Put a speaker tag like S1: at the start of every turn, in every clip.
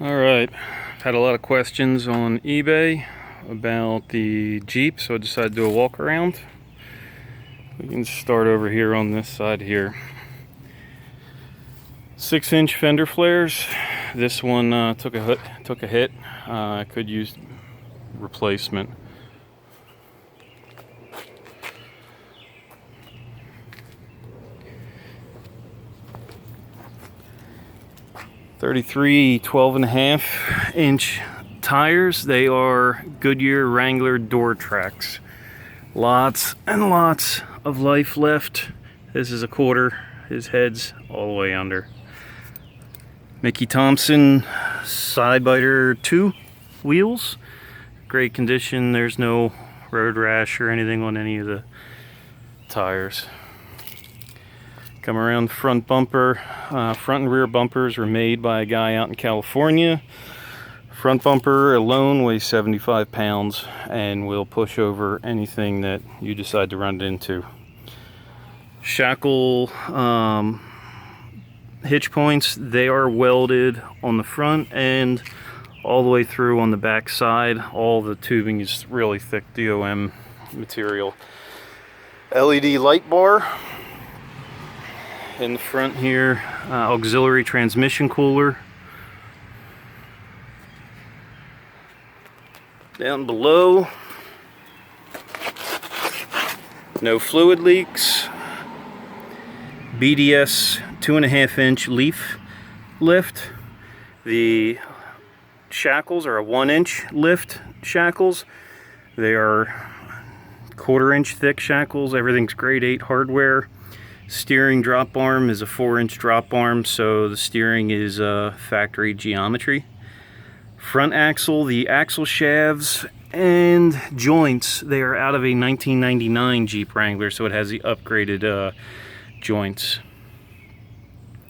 S1: Alright, had a lot of questions on eBay about the Jeep, so I decided to do a walk around. We can start over here on this side here. 6-inch fender flares. This one took a hit. I could use replacement. .33 12.5-inch tires. They are Goodyear Wrangler door tracks. Lots and lots of life left. This is a quarter. His head's all the way under. Mickey Thompson Sidebiter 2 wheels. Great condition. There's no road rash or anything on any of the tires. Come around the front bumper. Front and rear bumpers were made by a guy out in California. Front bumper alone weighs 75 pounds and will push over anything that you decide to run it into. Shackle hitch points, they are welded on the front and all the way through on the back side. All the tubing is really thick DOM material. LED light bar in the front here. Auxiliary transmission cooler. Down below, no fluid leaks. BDS 2.5-inch leaf lift. The shackles are a 1-inch lift shackles. They are 1/4-inch thick shackles. Everything's grade 8 hardware. Steering drop arm is a 4-inch drop arm, so the steering is factory geometry. Front axle, the axle shafts and joints, they are out of a 1999 Jeep Wrangler, so it has the upgraded joints.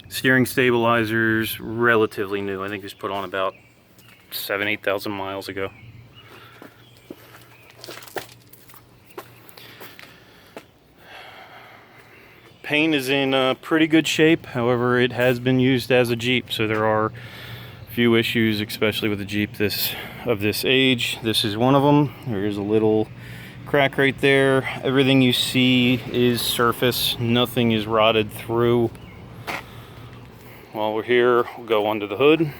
S1: Steering stabilizers, relatively new. I think it was put on about 7,000-8,000 miles ago. Paint is in pretty good shape. However, it has been used as a Jeep, so there are a few issues, especially with a Jeep of this age. This is one of them. There is a little crack right there. Everything you see is surface. Nothing is rotted through. While we're here, we'll go under the hood.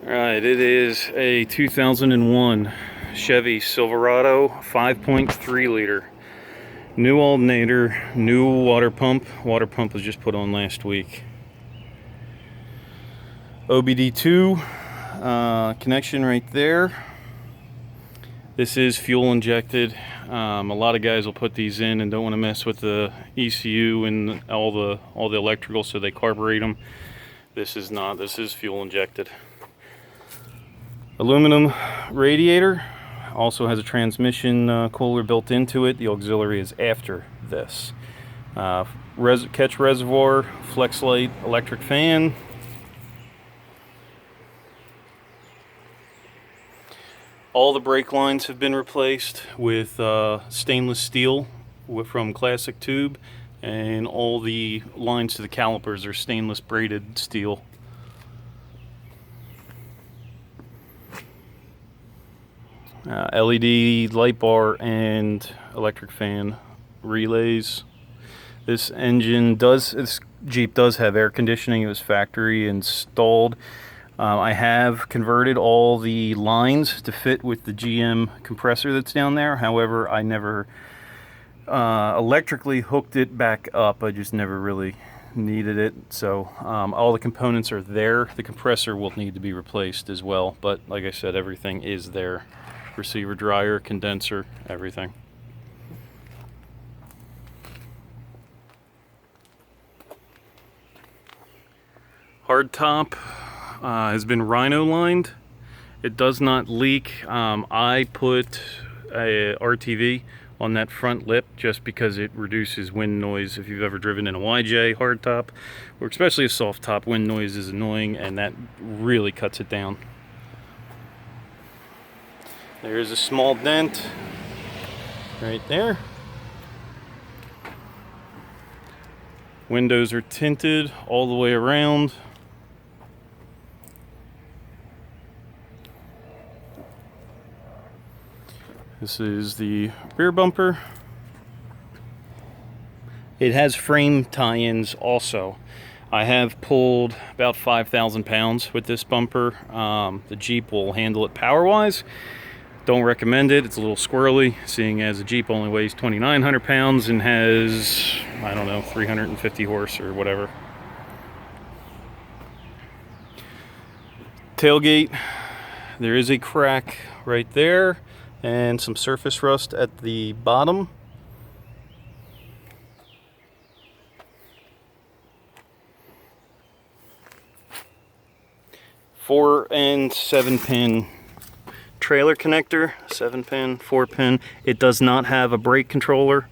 S1: Alright, it is a 2001 Chevy Silverado 5.3 liter. New alternator, new water pump. Water pump was just put on last week. OBD2 connection right there. This is fuel injected. A lot of guys will put these in and don't want to mess with the ECU and all the electrical, so they carburate them. This is not. This is fuel injected. Aluminum radiator. Also has a transmission cooler built into it. The auxiliary is after this. Catch reservoir, flex light, electric fan. All the brake lines have been replaced with stainless steel from Classic Tube, and all the lines to the calipers are stainless braided steel. LED light bar and electric fan relays. This Jeep does have air conditioning. It was factory installed. I have converted all the lines to fit with the GM compressor that's down there. However, I never electrically hooked it back up. I just never really needed it. So all the components are there. The compressor will need to be replaced as well. But like I said, everything is there. Receiver dryer, condenser, everything. Hardtop has been rhino lined. It does not leak. I put a RTV on that front lip just because it reduces wind noise. If you've ever driven in a YJ hardtop, or especially a soft top, wind noise is annoying, and that really cuts it down. There is a small dent right there. Windows are tinted all the way around. This is the rear bumper. It has frame tie-ins also. I have pulled about 5,000 pounds with this bumper. The Jeep will handle it power-wise. Don't recommend it. It's a little squirrely, seeing as the Jeep only weighs 2,900 pounds and has, I don't know, 350 horse or whatever. Tailgate, there is a crack right there and some surface rust at the bottom. Four and 7-pin trailer connector, 7-pin, 4-pin. It does not have a brake controller,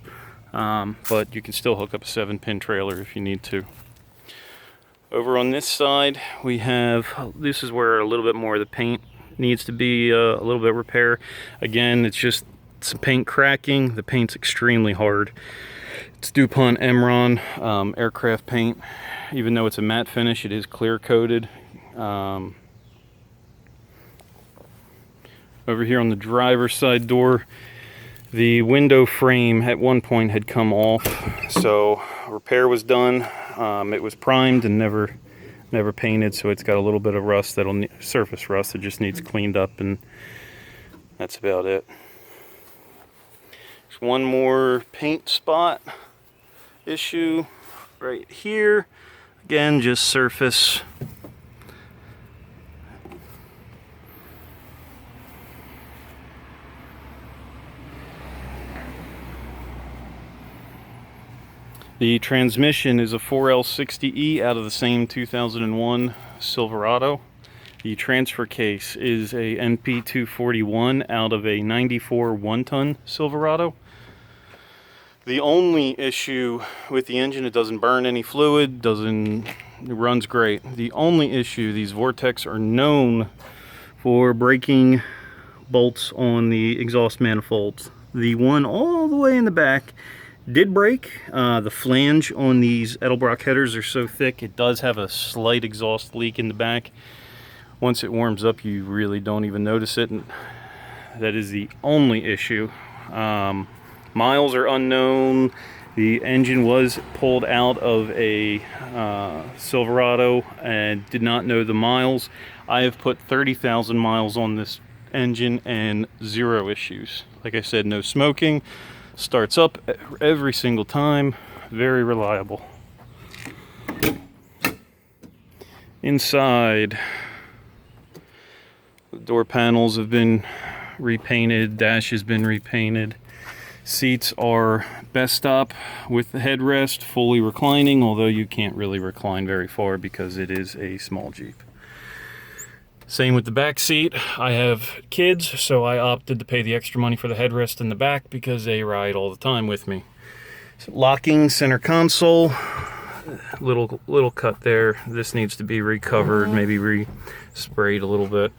S1: but you can still hook up a 7-pin trailer if you need to. Over on this side, we have, this is where a little bit more of the paint needs to be a little bit repair. Again, it's just some paint cracking. The paint's extremely hard. It's DuPont Emron aircraft paint. Even though it's a matte finish, it is clear coated. Over here on the driver's side door, the window frame at one point had come off, so repair was done. It was primed and never painted, so it's got a little bit of rust, surface rust that just needs cleaned up, and that's about it. There's one more paint spot issue right here. Again, just surface. The transmission is a 4L60E out of the same 2001 Silverado. The transfer case is a NP241 out of a 94 one-ton Silverado. The only issue with the engine, it doesn't burn any fluid, it runs great. The only issue, these Vortex are known for breaking bolts on the exhaust manifolds. The one all the way in the back did break. The flange on these Edelbrock headers are so thick, it does have a slight exhaust leak in the back. Once it warms up, you really don't even notice it, and that is the only issue. Miles are unknown. The engine was pulled out of a Silverado and did not know the miles. I have put 30,000 miles on this engine and 0 issues. Like I said, no smoking. Starts up every single time, very reliable. Inside, the door panels have been repainted, dash has been repainted. Seats are best stop with the headrest, fully reclining, although you can't really recline very far because it is a small Jeep. Same with the back seat. I have kids, so I opted to pay the extra money for the headrest in the back because they ride all the time with me. So, locking center console, little cut there. This needs to be recovered, maybe re-sprayed a little bit.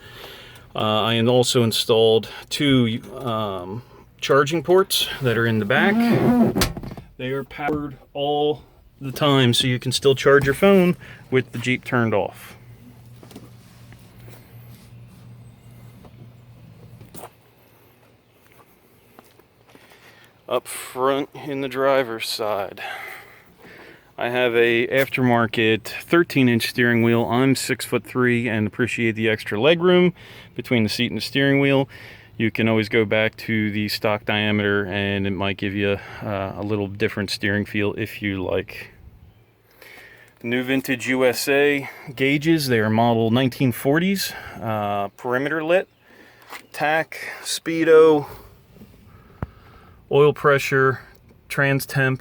S1: I also installed 2 charging ports that are in the back. They are powered all the time, so you can still charge your phone with the Jeep turned off. Up front in the driver's side, I have a aftermarket 13-inch steering wheel. I'm 6'3" and appreciate the extra legroom between the seat and the steering wheel. You can always go back to the stock diameter and it might give you a little different steering feel if you like. New Vintage USA gauges. They are model 1940s, perimeter lit, tack, speedo, oil pressure, trans temp,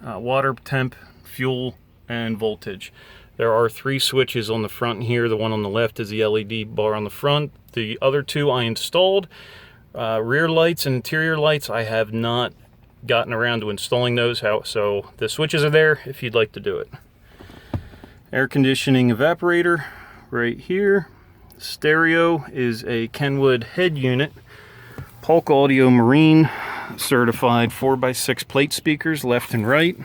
S1: water temp, fuel, and voltage. There are 3 switches on the front here. The one on the left is the LED bar on the front. The other 2 I installed. Rear lights and interior lights, I have not gotten around to installing those, so the switches are there if you'd like to do it. Air conditioning evaporator right here. Stereo is a Kenwood head unit. Polk Audio Marine certified 4x6 plate speakers left and right.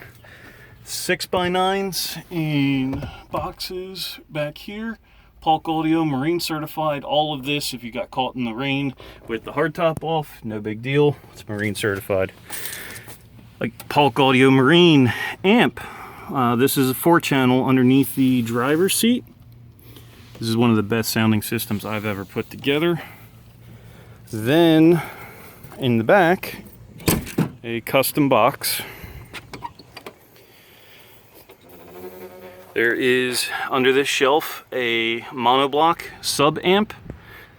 S1: 6x9s in boxes back here. Polk Audio Marine certified. All of this, if you got caught in the rain with the hardtop off, no big deal. It's marine certified. Like Polk Audio Marine amp. This is a 4-channel underneath the driver's seat. This is one of the best sounding systems I've ever put together. Then in the back, a custom box. There is, under this shelf, a monoblock sub amp,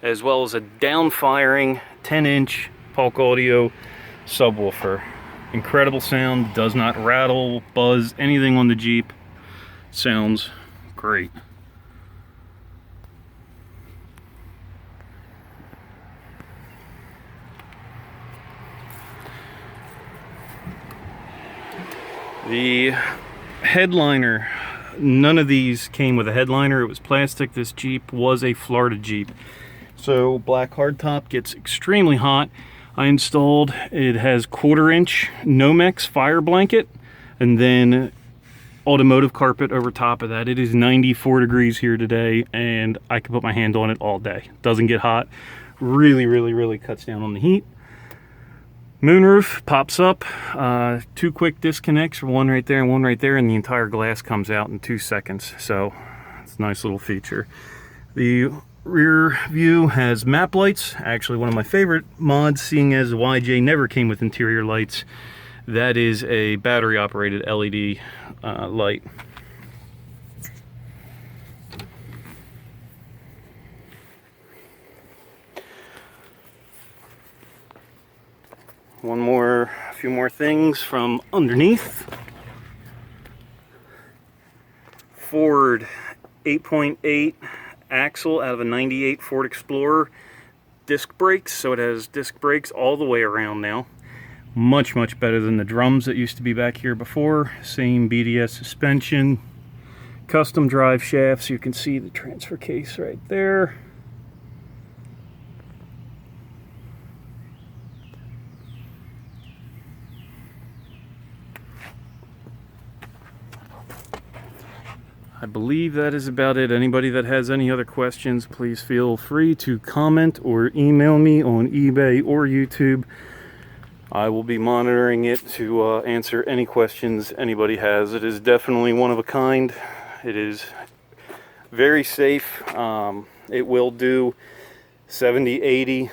S1: as well as a down-firing 10-inch Polk Audio subwoofer. Incredible sound, does not rattle, buzz, anything on the Jeep. Sounds great. The headliner, none of these came with a headliner. It was plastic. This Jeep was a Florida Jeep. So black hardtop gets extremely hot. I installed, it has 1/4-inch Nomex fire blanket and then automotive carpet over top of that. It is 94 degrees here today and I can put my hand on it all day. Doesn't get hot. Really cuts down on the heat. Moonroof pops up, 2 quick disconnects, one right there and one right there, and the entire glass comes out in 2 seconds. So it's a nice little feature. The rear view has map lights, actually one of my favorite mods, seeing as the YJ never came with interior lights. That is a battery operated LED light. A few more things from underneath. Ford 8.8 axle out of a 98 Ford Explorer. Disc brakes, so it has disc brakes all the way around now. Much better than the drums that used to be back here before. Same BDS suspension. Custom drive shafts, you can see the transfer case right there. I believe that is about it. Anybody that has any other questions, please feel free to comment or email me on eBay or YouTube. I will be monitoring it to answer any questions anybody has. It is definitely one of a kind. It is very safe. It will do 70, 80,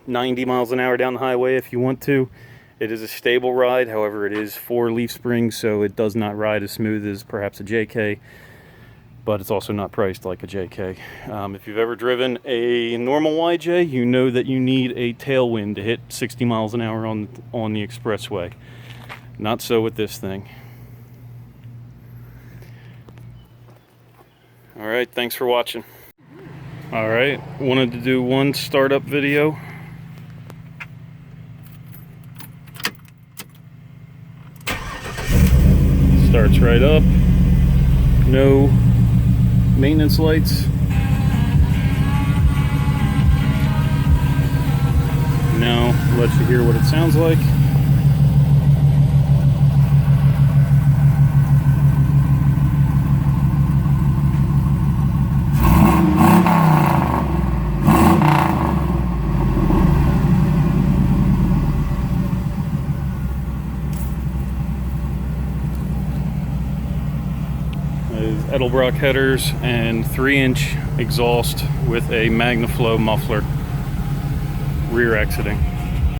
S1: 90 miles an hour down the highway if you want to. It is a stable ride. However, it is 4 leaf springs, so it does not ride as smooth as perhaps a JK. But it's also not priced like a JK. If you've ever driven a normal YJ, you know that you need a tailwind to hit 60 miles an hour on the expressway. Not so with this thing. All right, thanks for watching. All right, wanted to do one startup video. Starts right up. No maintenance lights. Now let you hear what it sounds like. Edelbrock headers and 3-inch exhaust with a MagnaFlow muffler, rear exiting.